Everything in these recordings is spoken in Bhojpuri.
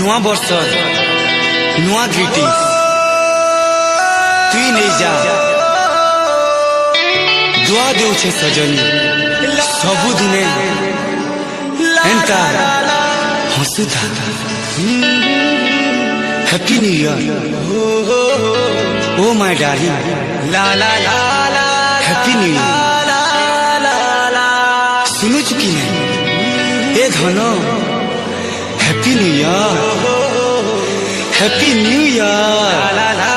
नुआ वर्ष नुआ ग्रीटिंग्स तुई नहीं जा दुआ देउछे सजनी सबु दिने एंता हसुता happy new year oh my darling ला ला ला ला हैप्पी न्यू ईयर सुनु चुकी नहीं ए धनो happy new year happy new year ला ला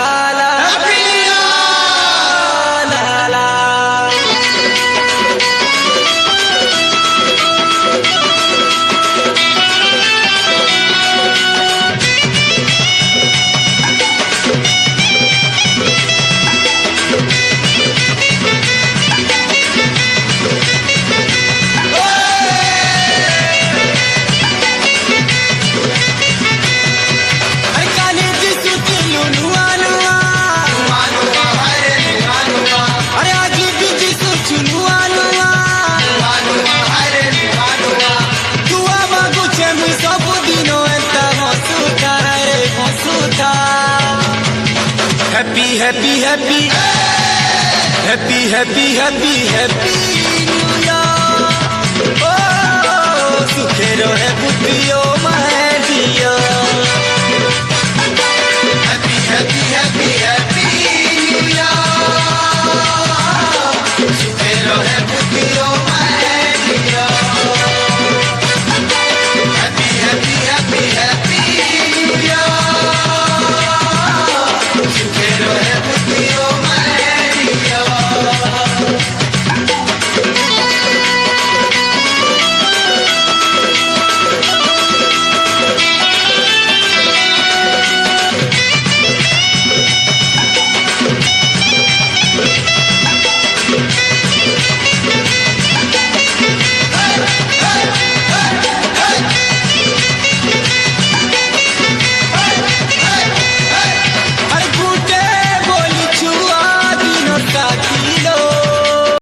Happy, happy, happy, happy, happy, happy, happy New Year. Oh, sukhero hai puttiyo.